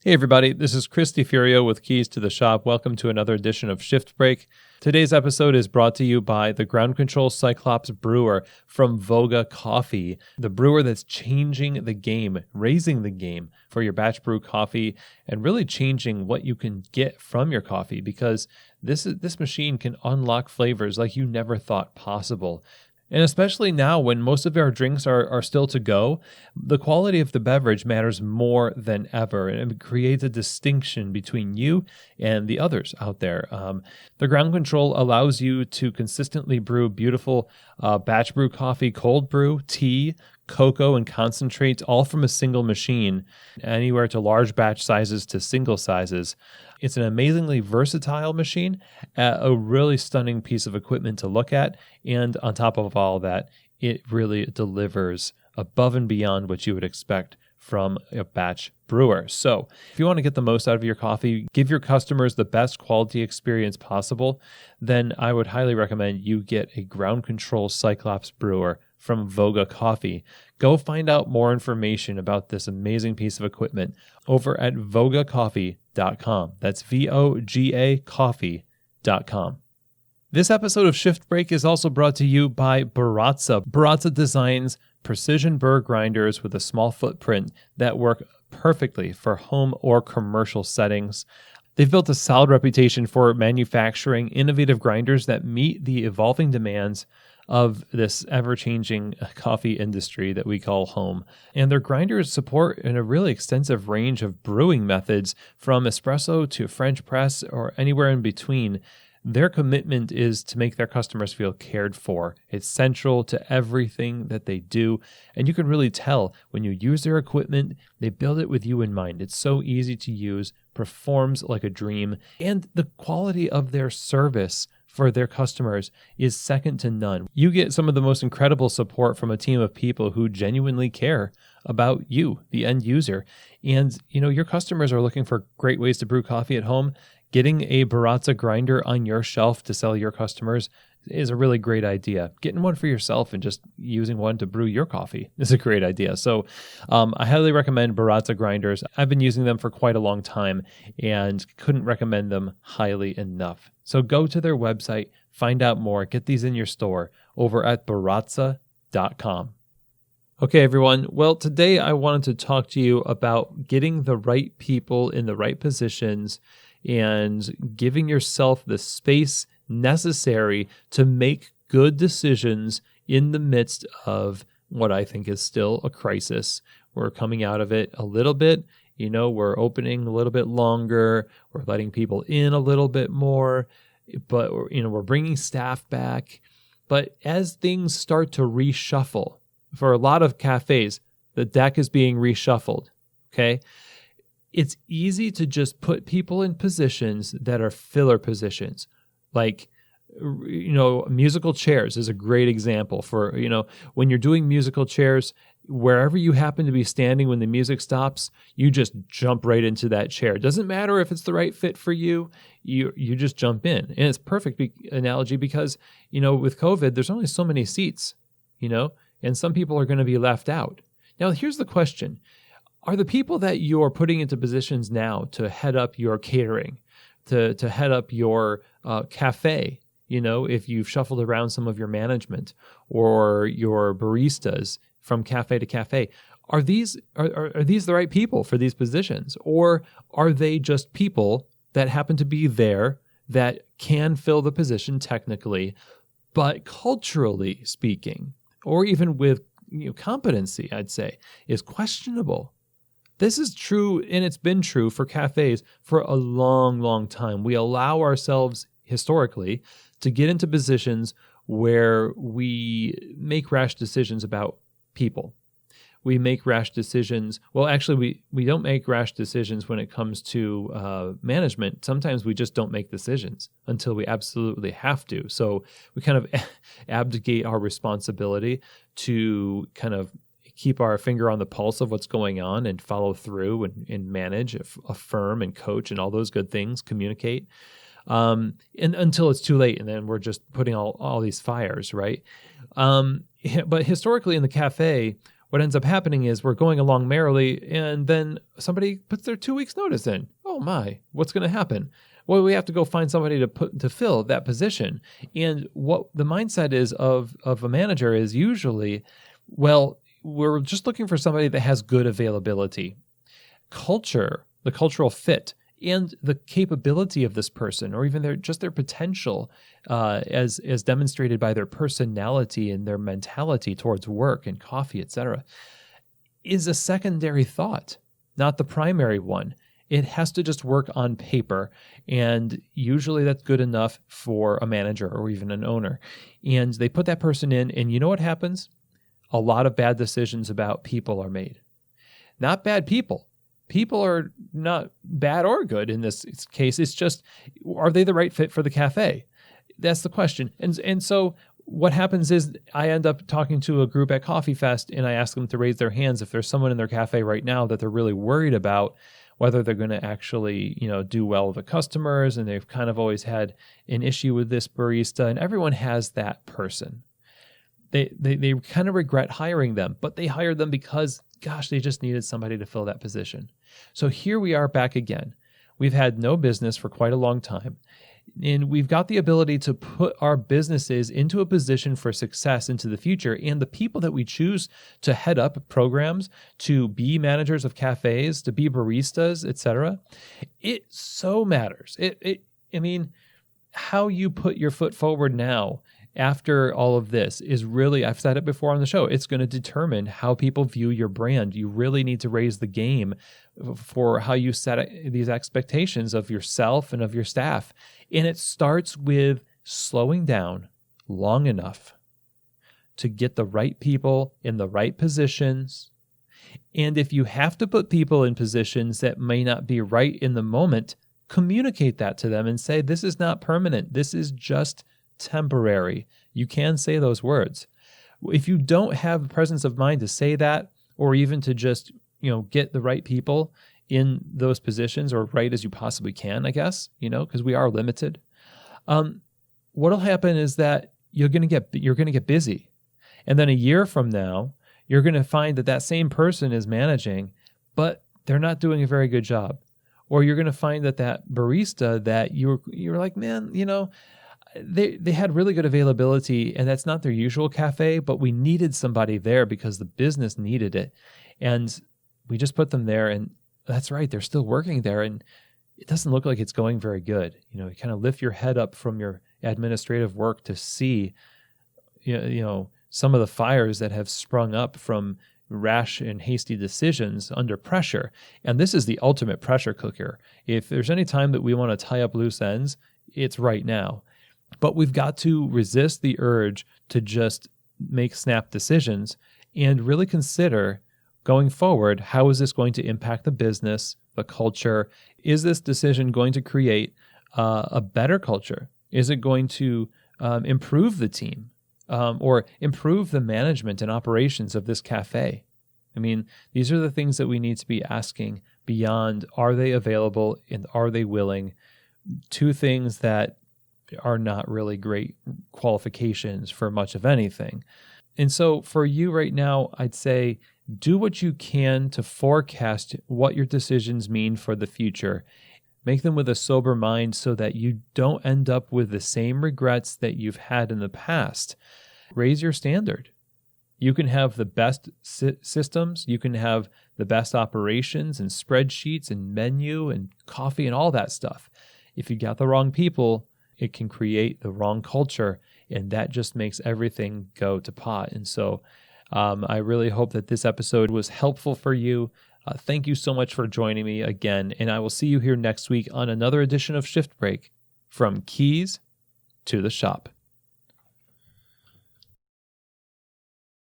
Hey everybody, this is Chris DiFurio with Keys to the Shop. Welcome to another edition of Shift Break. Today's episode is brought to you by the Ground Control Cyclops Brewer from Bothe Coffee, the brewer that's changing the game, raising the game for your batch brew coffee, and really changing what you can get from your coffee, because this machine can unlock flavors like you never thought possible. And especially now when most of our drinks are still to go, the quality of the beverage matters more than ever, and it creates a distinction between you and the others out there. The Ground Control allows you to consistently brew beautiful batch brew coffee, cold brew, tea, cocoa, and concentrates, all from a single machine, anywhere to large batch sizes to single sizes. It's an amazingly versatile machine, a really stunning piece of equipment to look at, and on top of all that, it really delivers above and beyond what you would expect from a batch brewer. So if you want to get the most out of your coffee, give your customers the best quality experience possible, then I would highly recommend you get a Ground Control Cyclops brewer from Bothe Coffee. Go find out more information about this amazing piece of equipment over at vogacoffee.com. That's VOGA coffee.com. This episode of Shift Break is also brought to you by BARATZA. BARATZA designs precision burr grinders with a small footprint that work perfectly for home or commercial settings. They've built a solid reputation for manufacturing innovative grinders that meet the evolving demands of this ever-changing coffee industry that we call home. And their grinders support in a really extensive range of brewing methods, from espresso to French press or anywhere in between. Their commitment is to make their customers feel cared for. It's central to everything that they do, and you can really tell when you use their equipment, they build it with you in mind. It's so easy to use, performs like a dream, and the quality of their service for their customers is second to none. You get some of the most incredible support from a team of people who genuinely care about you, the end user. And, your customers are looking for great ways to brew coffee at home. Getting a BARATZA grinder on your shelf to sell your customers is a really great idea. Getting one for yourself and just using one to brew your coffee is a great idea. So I highly recommend BARATZA grinders. I've been using them for quite a long time and couldn't recommend them highly enough. So go to their website, find out more, get these in your store over at BARATZA.com. Okay, everyone. Well, today I wanted to talk to you about getting the right people in the right positions and giving yourself the space necessary to make good decisions in the midst of what I think is still a crisis. We're coming out of it a little bit. We're opening a little bit longer. We're letting people in a little bit more, but we're bringing staff back. But as things start to reshuffle, for a lot of cafes, the deck is being reshuffled, okay? It's easy to just put people in positions that are filler positions. Like, musical chairs is a great example for, when you're doing musical chairs, wherever you happen to be standing when the music stops, you just jump right into that chair. It doesn't matter if it's the right fit for you, you just jump in. And it's perfect analogy because, with COVID, there's only so many seats, and some people are going to be left out. Now, here's the question. Are the people that you're putting into positions now to head up your catering, to head up your cafe, if you've shuffled around some of your management or your baristas from cafe to cafe, are these the right people for these positions? Or are they just people that happen to be there that can fill the position technically, but culturally speaking, or even with competency, I'd say, is questionable? This is true, and it's been true for cafes for a long, long time. We allow ourselves historically to get into positions where we make rash decisions about people. We make rash decisions. Well, actually, we don't make rash decisions when it comes to management. Sometimes we just don't make decisions until we absolutely have to. So we kind of abdicate our responsibility to kind of keep our finger on the pulse of what's going on and follow through and manage, affirm and coach and all those good things, communicate, and until it's too late. And then we're just putting all these fires, right? But historically in the cafe, what ends up happening is we're going along merrily, and then somebody puts their 2 weeks notice in. Oh my, what's going to happen? Well, we have to go find somebody to fill that position. And what the mindset is of a manager is usually, well, we're just looking for somebody that has good availability. Culture, the cultural fit, and the capability of this person, or even their potential, as demonstrated by their personality and their mentality towards work and coffee, etc., is a secondary thought, not the primary one. It has to just work on paper, and usually that's good enough for a manager or even an owner. And they put that person in, and you know what happens? A lot of bad decisions about people are made. Not bad people. People are not bad or good in this case. It's just, are they the right fit for the cafe? That's the question. And so what happens is I end up talking to a group at Coffee Fest, and I ask them to raise their hands if there's someone in their cafe right now that they're really worried about whether they're going to actually, do well with the customers, and they've kind of always had an issue with this barista, and everyone has that person. They kind of regret hiring them, but they hired them because, gosh, they just needed somebody to fill that position. So here we are back again. We've had no business for quite a long time, and we've got the ability to put our businesses into a position for success into the future. And the people that we choose to head up programs, to be managers of cafes, to be baristas, etc., it so matters. How you put your foot forward now after all of this is really, I've said it before on the show, it's going to determine how people view your brand. You really need to raise the game for how you set these expectations of yourself and of your staff. And it starts with slowing down long enough to get the right people in the right positions. And if you have to put people in positions that may not be right in the moment, communicate that to them and say, this is not permanent. This is just temporary. You can say those words. If you don't have the presence of mind to say that, or even to just, get the right people in those positions, or right as you possibly can, I guess, because we are limited. What'll happen is that you're going to get busy. And then a year from now, you're going to find that same person is managing, but they're not doing a very good job. Or you're going to find that barista that you're like, man, they had really good availability, and that's not their usual cafe, but we needed somebody there because the business needed it. And we just put them there, and that's right, they're still working there, and it doesn't look like it's going very good. You kind of lift your head up from your administrative work to see, some of the fires that have sprung up from rash and hasty decisions under pressure. And this is the ultimate pressure cooker. If there's any time that we want to tie up loose ends, it's right now. But we've got to resist the urge to just make snap decisions and really consider going forward, how is this going to impact the business, the culture? Is this decision going to create a better culture? Is it going to improve the team or improve the management and operations of this cafe? These are the things that we need to be asking beyond, are they available and are they willing? Two things that are not really great qualifications for much of anything. And so for you right now, I'd say do what you can to forecast what your decisions mean for the future. Make them with a sober mind so that you don't end up with the same regrets that you've had in the past. Raise your standard. You can have the best systems, you can have the best operations and spreadsheets and menu and coffee and all that stuff. If you got the wrong people, it can create the wrong culture, and that just makes everything go to pot. And so I really hope that this episode was helpful for you. Thank you so much for joining me again, and I will see you here next week on another edition of Shift Break, from keys to the shop.